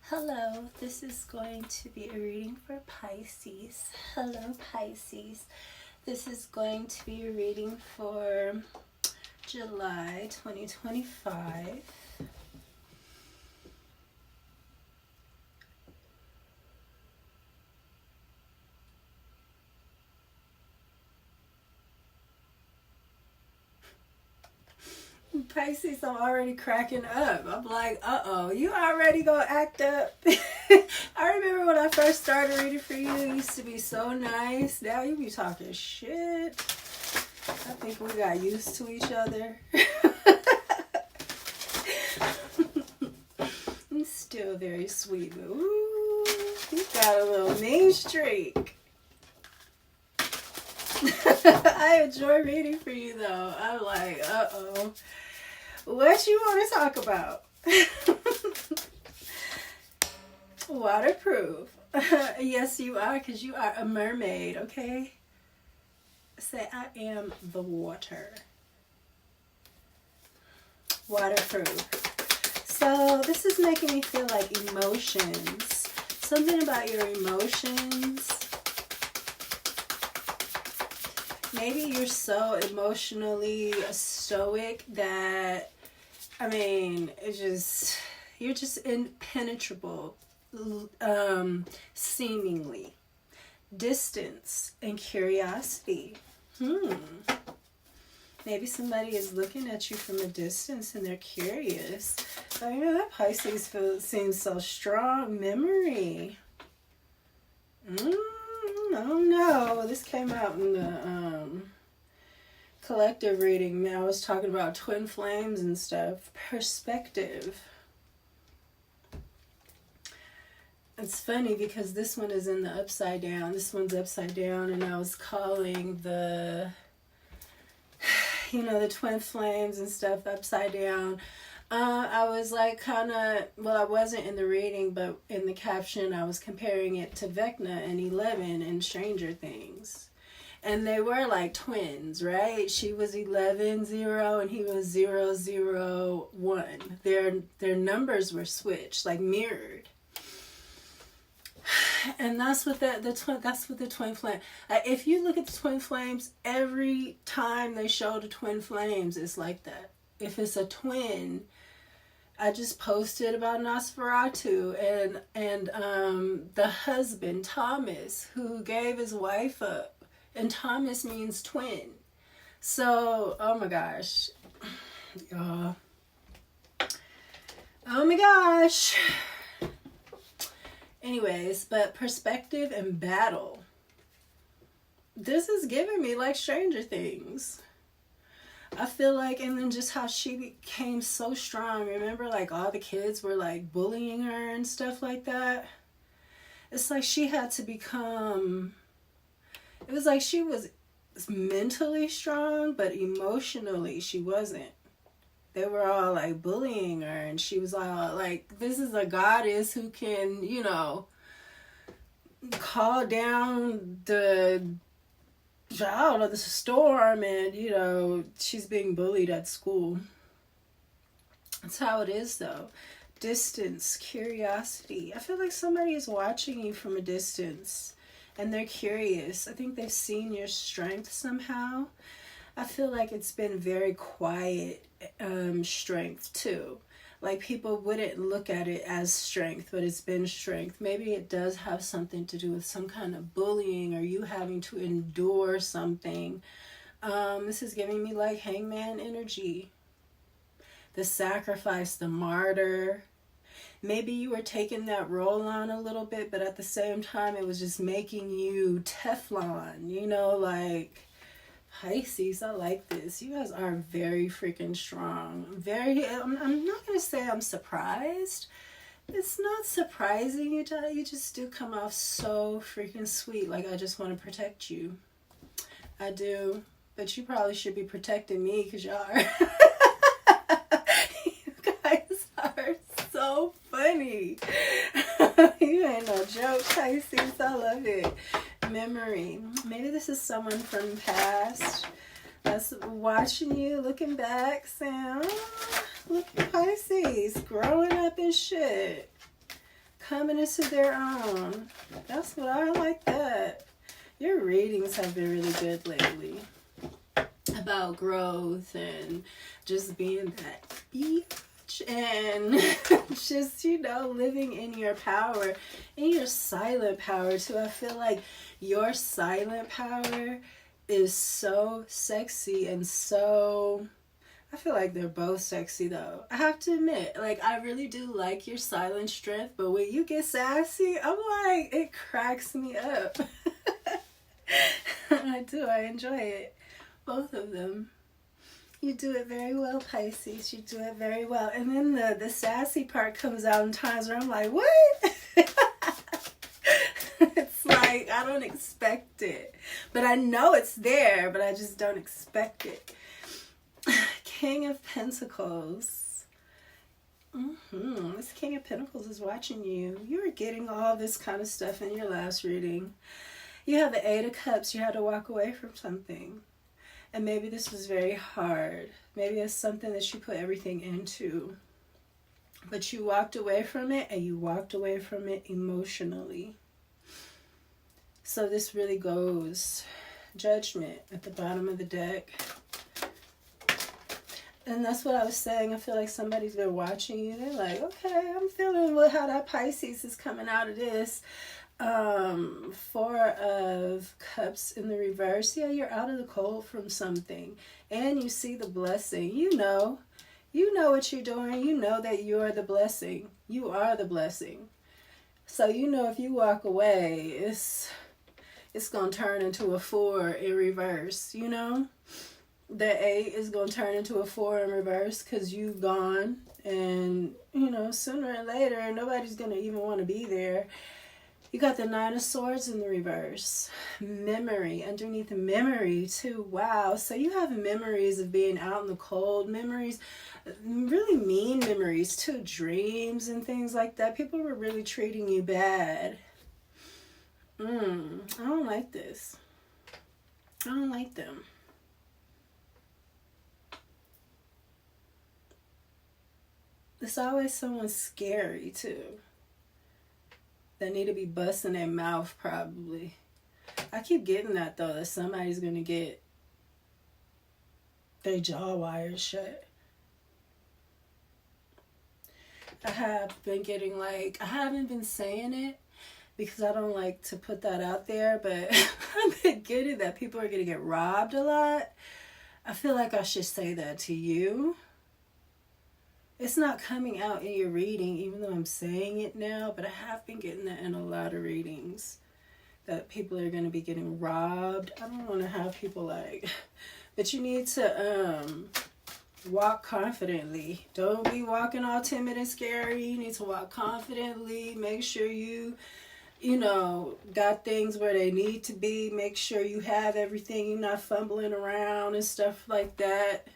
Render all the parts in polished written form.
Hello, this is going to be a reading for Pisces. Hello, Pisces. This is going to be a reading for July 2025. Pisces, I'm already cracking up. I'm like, uh-oh, you already gonna act up? I remember when I first started reading for you, you used to be so nice. Now you be talking shit. I think we got used to each other. I'm still very sweet, but ooh, you got a little mean streak. I enjoy reading for you though. I'm like, uh-oh. What you want to talk about? Waterproof. Yes, you are, because you are a mermaid, okay? Say, I am the water. Waterproof. So this is making me feel like emotions. Something about your emotions. Maybe you're so emotionally stoic that, I mean, you're just impenetrable, seemingly. Distance and curiosity. Maybe somebody is looking at you from a distance and they're curious. I know that Pisces seems so strong. Memory. Oh no, this came out in the collective reading. I was talking about twin flames and stuff. Perspective. It's funny because this one is in the upside down. This one's upside down, and I was calling the, the twin flames and stuff upside down. I was like I wasn't in the reading, but in the caption I was comparing it to Vecna and 11 in Stranger Things. And they were like twins, right? She was 11-0 and he was 0-0-1. Their numbers were switched, like mirrored. And that's what the twin flame. If you look at the twin flames, every time they show the twin flames, it's like that. If it's a twin, I just posted about Nosferatu and the husband Thomas, who gave his wife up, and Thomas means twin. So, oh my gosh, oh my gosh. Anyways, but perspective and battle. This is giving me like Stranger Things. I feel like, and then just how she became so strong. Remember, like, all the kids were, like, bullying her and stuff like that? It's like she had to become... It was like she was mentally strong, but emotionally she wasn't. They were all, like, bullying her, and she was all, like, this is a goddess who can, call down the storm, and she's being bullied at school. That's how it is though. Distance, curiosity. I feel like somebody is watching you from a distance and they're curious. I think they've seen your strength somehow. I feel like it's been very quiet strength too. Like, people wouldn't look at it as strength, but it's been strength. Maybe it does have something to do with some kind of bullying or you having to endure something. This is giving me like hangman energy. The sacrifice, the martyr. Maybe you were taking that role on a little bit, but at the same time, it was just making you Teflon, like... Pisces, I like this. You guys are very freaking strong. I'm not going to say I'm surprised. It's not surprising. You just do come off so freaking sweet. Like, I just want to protect you. I do. But you probably should be protecting me because y'all are... You guys are so funny. You ain't no joke, Pisces. I love it. Memory. Maybe this is someone from the past that's watching you, looking back, saying, oh, look at Pisces, growing up and shit. coming into their own. That's what I like that. Your readings have been really good lately. About growth and just being that bitch and just, you know, living in your power, in your silent power too. I feel like your silent power is so sexy and so... I feel like they're both sexy though. I have to admit, like, I really do like your silent strength, but when you get sassy, I'm like, it cracks me up. I do. I enjoy it. Both of them. You do it very well, Pisces. You do it very well. And then the sassy part comes out in times where I'm like, what? It's like, I don't expect it. But I know it's there, but I just don't expect it. King of Pentacles. This King of Pentacles is watching you. You were getting all this kind of stuff in your last reading. You have the Eight of Cups. You had to walk away from something. And maybe this was very hard. Maybe it's something that you put everything into. But you walked away from it, and you walked away from it emotionally. So this really goes Judgment at the bottom of the deck. And that's what I was saying. I feel like somebody's been watching you. They're like, okay, I'm feeling how that Pisces is coming out of this. Four of Cups in the reverse. Yeah, you're out of the cold from something. And you see the blessing. You know what you're doing. You know that you are the blessing. You are the blessing. So you know if you walk away, it's going to turn into a 4 in reverse, you know? The 8 is going to turn into a 4 in reverse because you've gone. And, you know, sooner or later, nobody's going to even want to be there. You got the 9 of Swords in the reverse. Memory. Underneath the memory, too. Wow. So you have memories of being out in the cold. Memories, really mean memories, too. Dreams and things like that. People were really treating you bad. I don't like this. I don't like them. There's always someone scary, too. That need to be busting their mouth, probably. I keep getting that, though, that somebody's going to get their jaw wires shut. I have been getting, like, I haven't been saying it because I don't like to put that out there, but I've been getting that people are going to get robbed a lot. I feel like I should say that to you. It's not coming out in your reading, even though I'm saying it now, but I have been getting that in a lot of readings, that people are going to be getting robbed. I don't want to have people like, but you need to walk confidently. Don't be walking all timid and scary. You need to walk confidently. Make sure you know, got things where they need to be. Make sure you have everything. You're not fumbling around and stuff like that.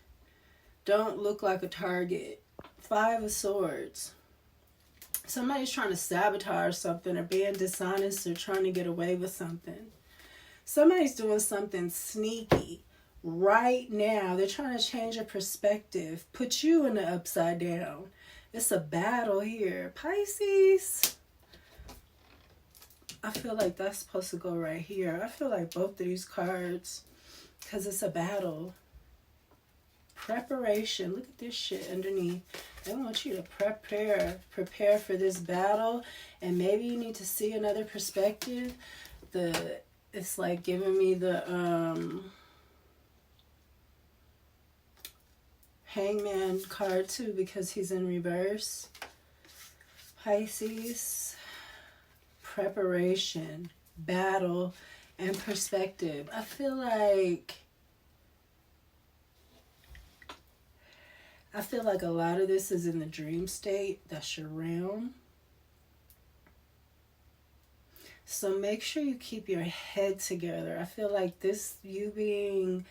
Don't look like a target. 5 of Swords. Somebody's trying to sabotage something or being dishonest or trying to get away with something. Somebody's doing something sneaky right now. They're trying to change your perspective, put you in the upside down. It's a battle here. Pisces. I feel like that's supposed to go right here. I feel like both of these cards, because it's a battle. Preparation. Look at this shit underneath. They want you to prepare for this battle, and maybe you need to see another perspective. It's like giving me the Hangman card too, because he's in reverse. Pisces. Preparation, battle, and perspective. I feel like a lot of this is in the dream state. That's your realm. So make sure you keep your head together. I feel like this, you being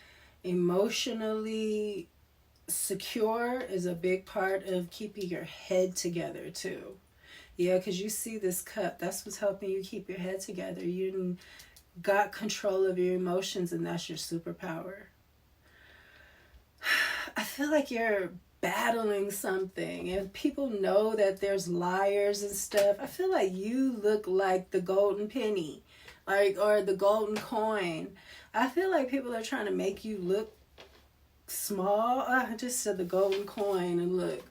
emotionally secure is a big part of keeping your head together too. Yeah, because you see this cup. That's what's helping you keep your head together. You got control of your emotions, and that's your superpower. I feel like you're battling something, and people know that there's liars and stuff. I feel like you look like the golden penny, like, or the golden coin. I feel like people are trying to make you look small. I just said the golden coin, and look,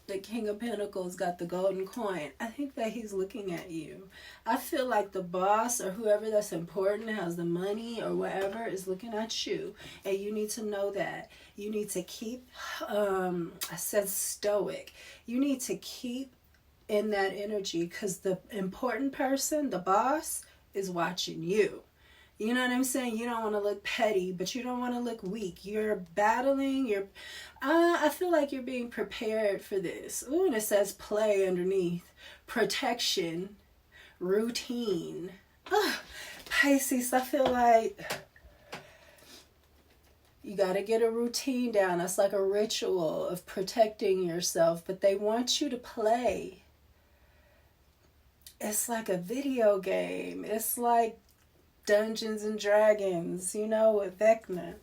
the King of Pentacles got the golden coin. I think that he's looking at you. I feel like the boss or whoever that's important, has the money or whatever, is looking at you. And you need to know that. You need to keep, I said stoic. You need to keep in that energy, because the important person, the boss, is watching you. You know what I'm saying? You don't want to look petty, but you don't want to look weak. You're battling. I feel like you're being prepared for this. Ooh, and it says play underneath. Protection. Routine. Pisces, I feel like you got to get a routine down. That's like a ritual of protecting yourself. But they want you to play. It's like a video game. It's like Dungeons and Dragons, you know, with Vecna.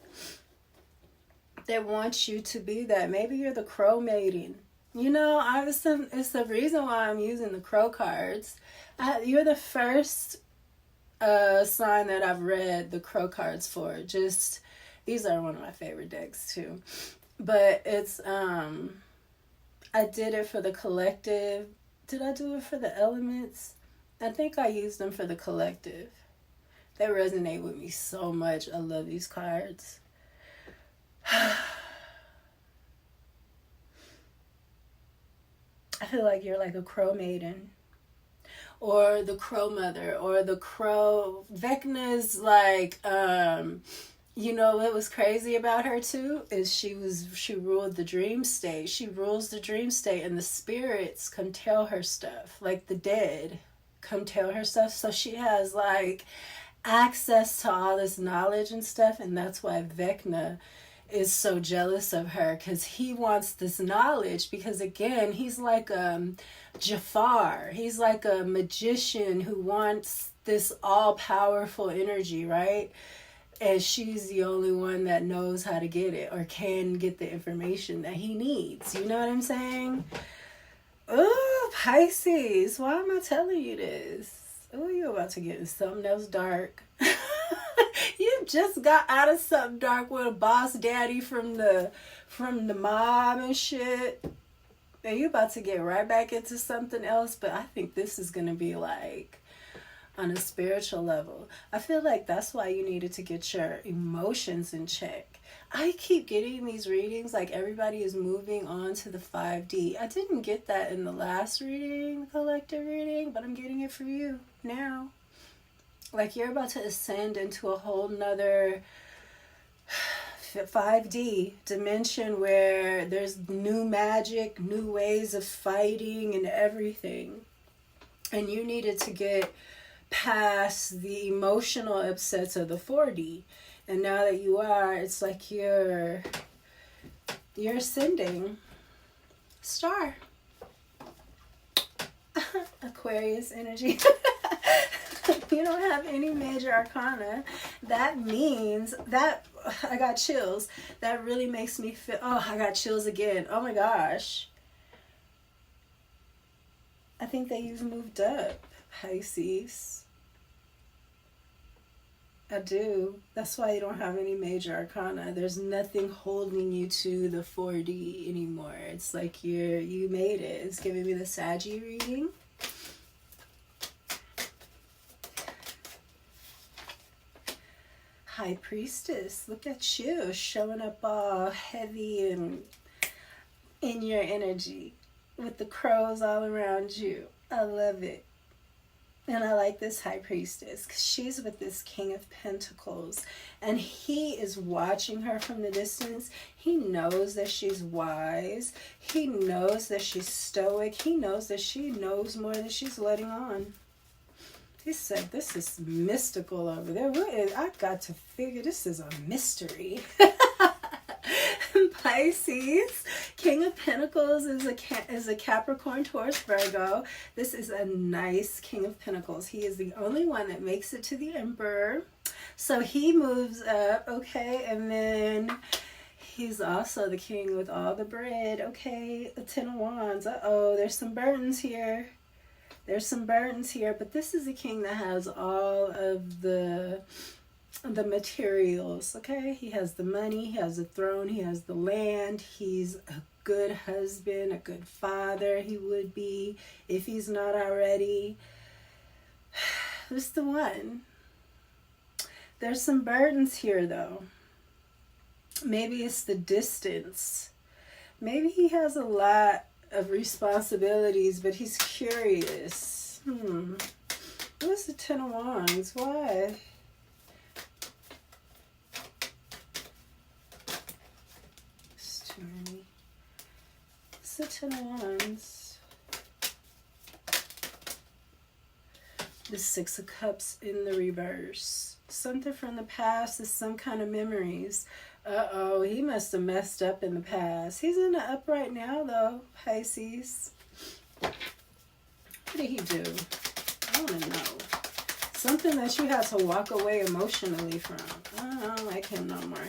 They want you to be that. Maybe you're the crow maiden. You know, it's the reason why I'm using the crow cards. You're the first sign that I've read the crow cards for. Just, these are one of my favorite decks too. But it's, I did it for the collective. Did I do it for the elements? I think I used them for the collective. They resonate with me so much. I love these cards. I feel like you're like a crow maiden. Or the crow mother. Or the crow... Vecna's like... you know what was crazy about her too? Is she ruled the dream state. She rules the dream state, and the spirits come tell her stuff. Like the dead come tell her stuff. So she has like access to all this knowledge and stuff, and that's why Vecna is so jealous of her, because he wants this knowledge, because again, he's like Jafar. He's like a magician who wants this all-powerful energy, right? And she's the only one that knows how to get it, or can get the information that he needs. You know what I'm saying? Ooh, Pisces, why am I telling you this? Oh, you're about to get in something else dark. You just got out of something dark with a boss daddy from the mob and shit. And you're about to get right back into something else. But I think this is going to be like on a spiritual level. I feel like that's why you needed to get your emotions in check. I keep getting these readings like everybody is moving on to the 5D. I didn't get that in the last reading, the collective reading, but I'm getting it for you now. Like you're about to ascend into a whole nother 5D dimension where there's new magic, new ways of fighting and everything. And you needed to get past the emotional upsets of the 4D. And now that you are, it's like you're ascending. Star. Aquarius energy. You don't have any major arcana. That means that I got chills. That really makes me feel, oh, I got chills again. Oh my gosh. I think that you've moved up, Pisces. I do. That's why you don't have any major arcana. There's nothing holding you to the 4D anymore. It's like you made it. It's giving me the Saggy reading. High Priestess, look at you showing up all heavy and in your energy with the crows all around you. I love it. And I like this High Priestess because she's with this King of Pentacles, and he is watching her from the distance. He knows that she's wise. He knows that she's stoic. He knows that she knows more than she's letting on. He said, this is mystical over there. I got to figure this is a mystery. Pisces, King of Pentacles is a Capricorn, Taurus, Virgo. This is a nice King of Pentacles. He is the only one that makes it to the Emperor. So he moves up, okay, and then He's also the king with all the bread. Okay, a 10 of wands. Uh-oh, there's some burdens here. There's some burdens here, but this is a king that has all of the materials, okay? He has the money, he has the throne, he has the land. He's a good husband, a good father. He would be if he's not already. This is the one. There's some burdens here, though. Maybe it's the distance. Maybe he has a lot of responsibilities, but he's curious. What's the 10 of wands? Why? It's too many. It's the 10 of wands. The 6 of cups in the reverse. Something from the past is some kind of memories. Uh-oh, he must have messed up in the past. He's in the upright now, though, Pisces. What did he do? I want to know. Something that you had to walk away emotionally from. I don't like him no more.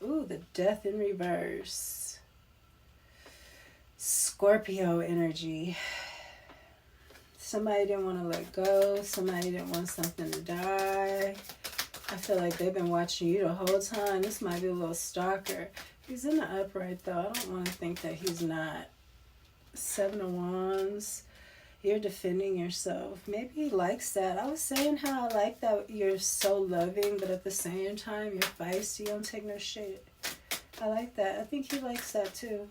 Ooh, the death in reverse. Scorpio energy. Somebody didn't want to let go. Somebody didn't want something to die. I feel like they've been watching you the whole time. This might be a little stalker. He's in the upright, though. I don't want to think that he's not. 7 of wands. You're defending yourself. Maybe he likes that. I was saying how I like that you're so loving, but at the same time, you're feisty. You don't take no shit. I like that. I think he likes that, too.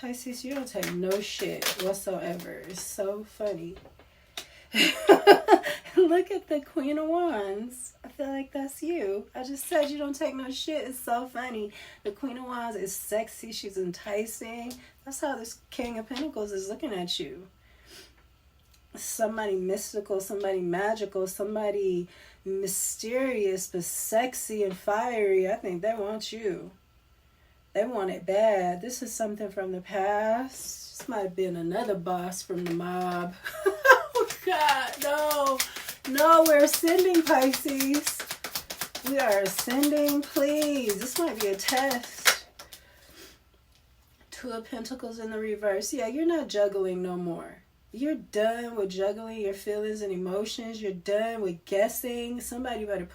Pisces, you don't take no shit whatsoever. It's so funny. Look at the Queen of Wands. I feel like that's you. I just said you don't take no shit. It's so funny. The Queen of Wands is sexy. She's enticing. That's how this King of Pentacles is looking at you. Somebody mystical, somebody magical, somebody mysterious but sexy and fiery. I think they want you. They want it bad. This is something from the past. This might have been another boss from the mob. Oh, God, no. No, we're ascending, Pisces. We are ascending, please. This might be a test. 2 of Pentacles in the reverse. Yeah, you're not juggling no more. You're done with juggling your feelings and emotions. You're done with guessing. Somebody better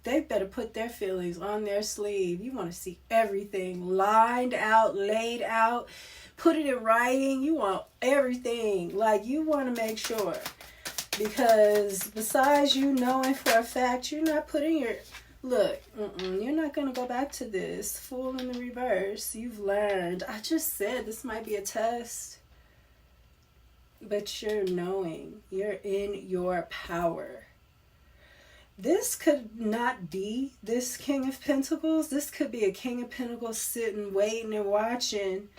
they better put their feelings on their sleeve. You want to see everything lined out, laid out, put it in writing. You want everything. Like, you want to make sure. Because besides you knowing for a fact, you're not putting your... Look, you're not going to go back to this. Fool in the reverse. You've learned. I just said this might be a test. But you're knowing. You're in your power. This could not be this King of Pentacles. This could be a King of Pentacles sitting, waiting and watching.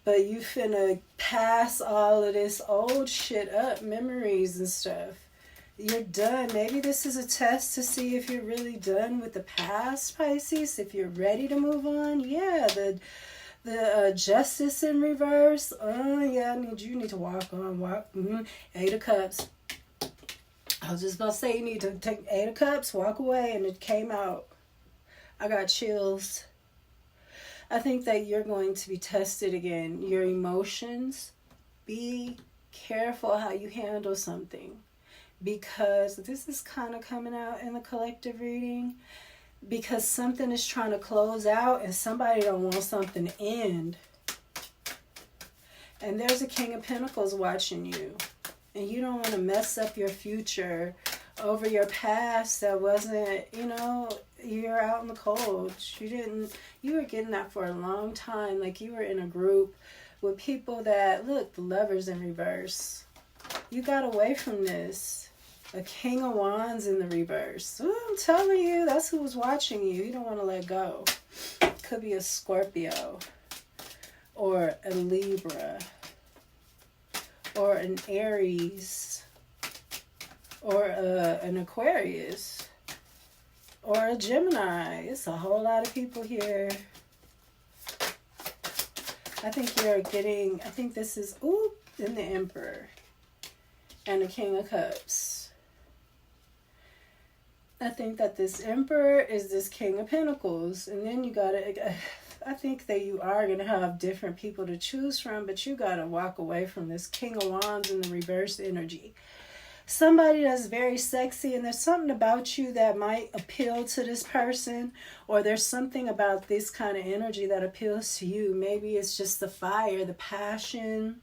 But you finna pass all of this old shit up, memories and stuff. You're done. Maybe this is a test to see if you're really done with the past, Pisces. If you're ready to move on. Yeah, the Justice in reverse. Yeah, you need to walk on. 8 of Cups. I was just about to say you need to take 8 of Cups, walk away, and it came out. I got chills. I think that you're going to be tested again. Your emotions. Be careful how you handle something. Because this is kind of coming out in the collective reading. Because something is trying to close out and somebody don't want something to end. And there's a King of Pentacles watching you. And you don't want to mess up your future over your past that wasn't, you're out in the cold. You were getting that for a long time. Like you were in a group with people that, look, the Lovers in reverse. You got away from this. A King of Wands in the reverse. Ooh, I'm telling you, that's who was watching you. You don't want to let go. Could be a Scorpio. Or a Libra. Or an Aries. Or an Aquarius. Or a Gemini. It's a whole lot of people here. I think this is, in the Emperor. And the King of Cups. I think that this Emperor is this King of Pentacles. And then you gotta, I think that you are gonna have different people to choose from, but you gotta walk away from this King of Wands in the reverse energy. Somebody that's very sexy, and there's something about you that might appeal to this person, or there's something about this kind of energy that appeals to you. Maybe it's just the fire, the passion.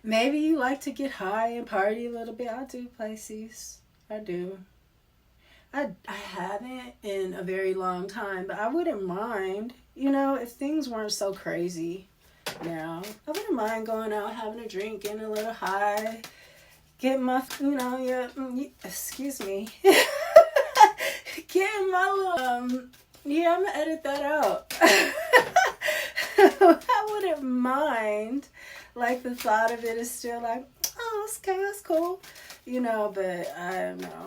Maybe you like to get high and party a little bit. I do, Pisces. I do. I haven't in a very long time, but I wouldn't mind, you know, if things weren't so crazy now. I wouldn't mind going out, having a drink, getting a little high, getting my, you know, excuse me, getting my little, yeah, I'm gonna edit that out. I wouldn't mind. Like, the thought of it is still like, oh, it's okay, that's cool. You know, but I don't know.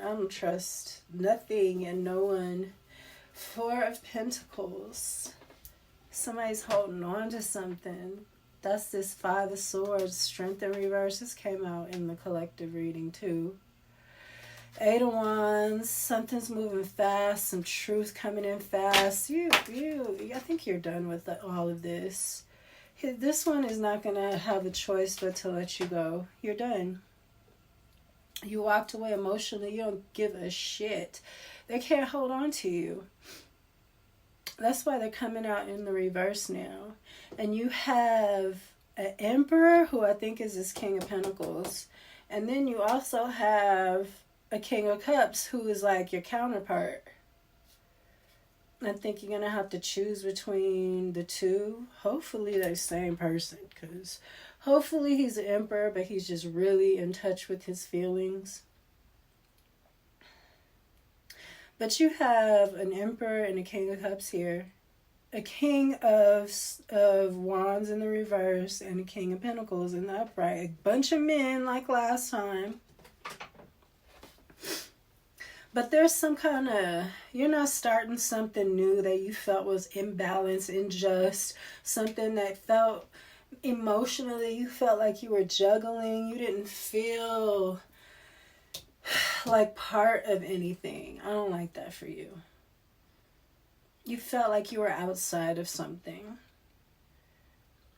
I don't trust nothing and no one. Four of Pentacles. Somebody's holding on to something. That's this Five of Swords. Strength in reverse. This came out in the collective reading too. Eight of Wands. Something's moving fast. Some truth coming in fast. I think you're done with all of this. This one is not going to have a choice but to let you go. You're done. You walked away emotionally. You don't give a shit. They can't hold on to you. That's why they're coming out in the reverse now. And you have an Emperor, who I think is this King of Pentacles. And then you also have a King of Cups, who is like your counterpart. I think you're going to have to choose between the two. Hopefully they're the same person, because hopefully he's an Emperor, but he's just really in touch with his feelings. But you have an Emperor and a King of Cups here. A King of Wands in the reverse and a King of Pentacles in the upright. A bunch of men like last time. But there's some kind of, you're not starting something new that you felt was imbalanced, unjust, something that felt emotionally, you felt like you were juggling. You didn't feel like part of anything. I don't like that for you. You felt like you were outside of something.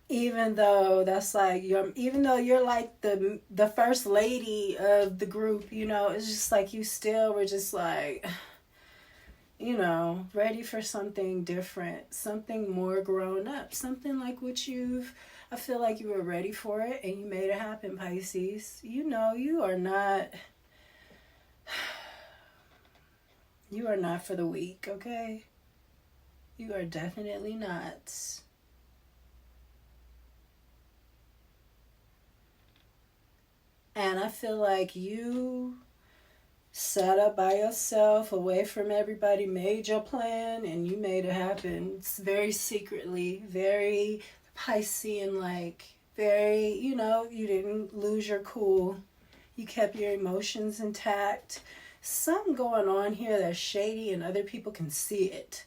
Even though that's like, even though you're like the first lady of the group, you know, it's just like you still were just like, you know, ready for something different, something more grown up, something like what I feel like you were ready for it and you made it happen, Pisces. You know, you are not for the weak, okay? You are definitely not. And I feel like you sat up by yourself, away from everybody, made your plan, and you made it happen. It's very secretly, very Piscean-like, very, you know, you didn't lose your cool. You kept your emotions intact. Something going on here that's shady and other people can see it.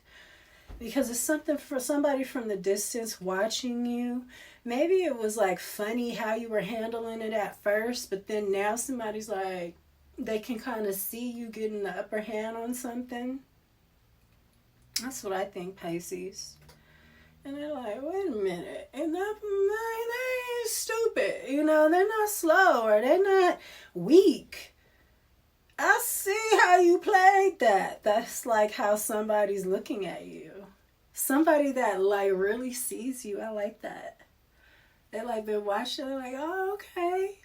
Because it's something for somebody from the distance watching you. Maybe it was like funny how you were handling it at first, but then now somebody's like, they can kind of see you getting the upper hand on something. That's what I think, Pisces. And they're like, wait a minute. And they ain't stupid. You know, they're not slow or they're not weak. I see how you played that. That's like how somebody's looking at you. Somebody that like really sees you. I like that. They like been watching. They're like, oh, okay.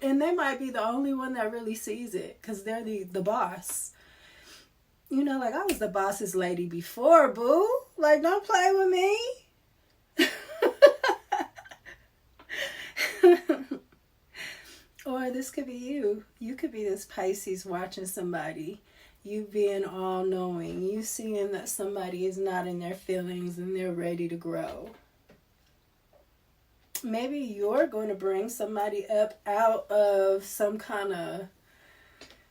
And they might be the only one that really sees it because they're the boss. You know, like I was the boss's lady before, boo. Like, don't play with me. Or this could be you. You could be this Pisces watching somebody. You being all-knowing. You seeing that somebody is not in their feelings and they're ready to grow. Maybe you're going to bring somebody up out of some kind of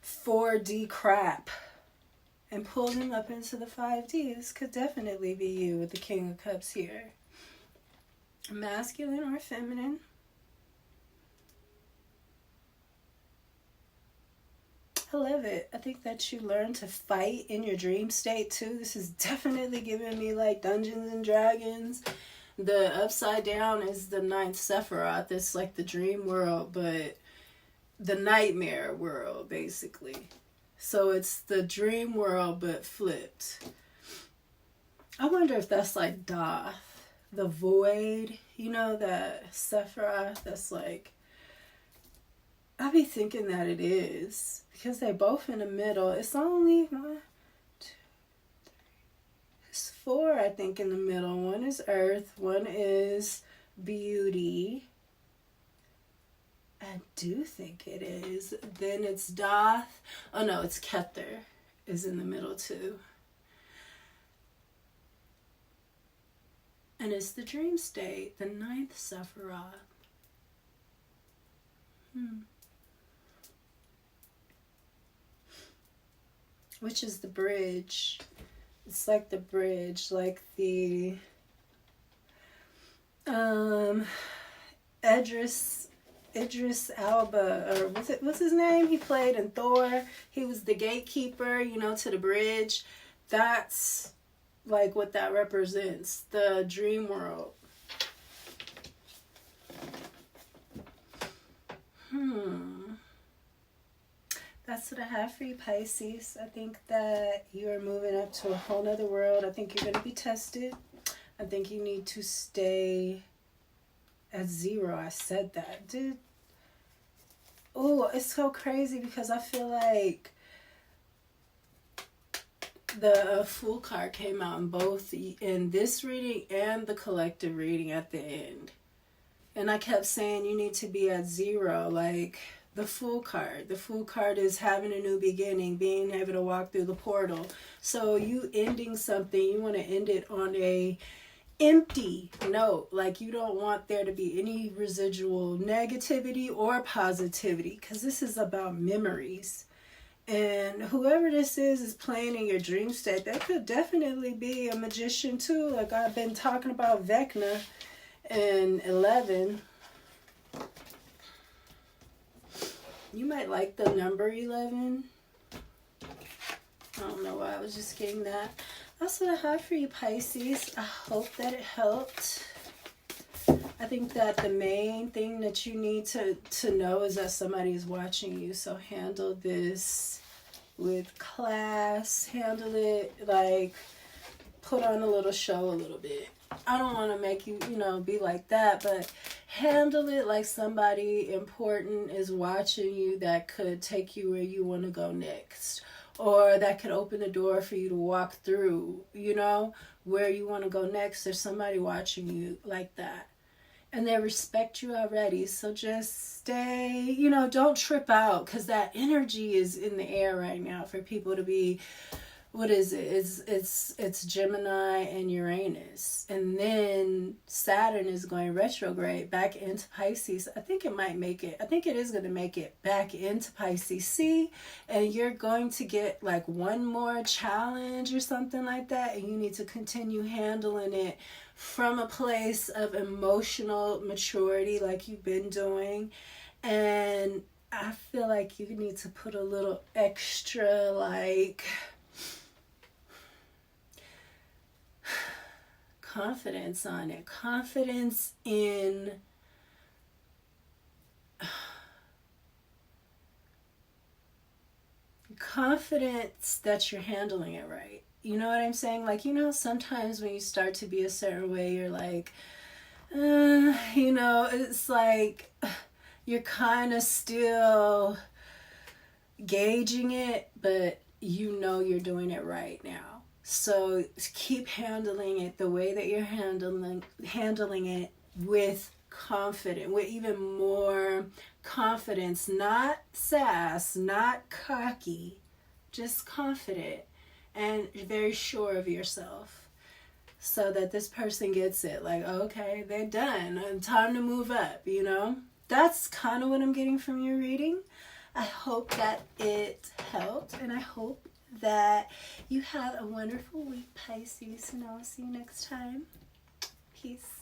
4D crap and pull them up into the 5D. This could definitely be you with the King of Cups here. Masculine or feminine. I love it. I think that you learn to fight in your dream state too. This is definitely giving me like Dungeons and Dragons. The upside down is the ninth Sephiroth. It's like the dream world, but the nightmare world, basically. So it's the dream world, but flipped. I wonder if that's like Doth, the void, you know, that Sephiroth, that's like, I be thinking that it is, because they're both in the middle. It's only 1, 2, 3, it's 4, I think, in the middle. One is Earth, one is beauty. I do think it is. Then it's Doth. Oh no, it's Kether is in the middle too. And it's the dream state, the ninth Sephiroth. Which is the bridge. It's like the bridge, like the Idris Elba, or what's his name? He played in Thor. He was the gatekeeper, you know, to the bridge. That's like what that represents, the dream world. That's what I have for you, Pisces. I think that you are moving up to a whole nother world. I think you're going to be tested. I think you need to stay at 0. I said that, dude. Oh, it's so crazy because I feel like the Fool card came out in both, in this reading and the collective reading at the end. And I kept saying you need to be at 0, like the Fool card. The Fool card is having a new beginning, being able to walk through the portal. So you ending something, you want to end it on a empty note. Like you don't want there to be any residual negativity or positivity, because this is about memories. And whoever this is playing in your dream state, that could definitely be a magician too. Like I've been talking about Vecna in 11. You might like the number 11. I don't know why I was just getting that. That's what I have for you, Pisces. I hope that it helped. I think that the main thing that you need to know is that somebody is watching you. So handle this with class. Handle it like put on a little show a little bit. I don't want to make you, be like that, but handle it like somebody important is watching you that could take you where you want to go next. Or that could open the door for you to walk through, where you want to go next. There's somebody watching you like that. And they respect you already. So just stay, don't trip out, because that energy is in the air right now for people to be, what is it? It's Gemini and Uranus. And then Saturn is going retrograde back into Pisces. I think it is going to make it back into Pisces. See? And you're going to get like one more challenge or something like that. And you need to continue handling it from a place of emotional maturity like you've been doing. And I feel like you need to put a little extra confidence on it. Confidence in that you're handling it right. You know what I'm saying? Like, sometimes when you start to be a certain way, you're like, it's like you're kind of still gauging it, but you're doing it right now. So keep handling it the way that you're handling it with confidence, with even more confidence, not sass, not cocky, just confident and very sure of yourself, so that this person gets it. Like, okay, they're done. Time to move up, That's kind of what I'm getting from your reading. I hope that it helped, and I hope that you have a wonderful week, Pisces, and I'll see you next time. Peace.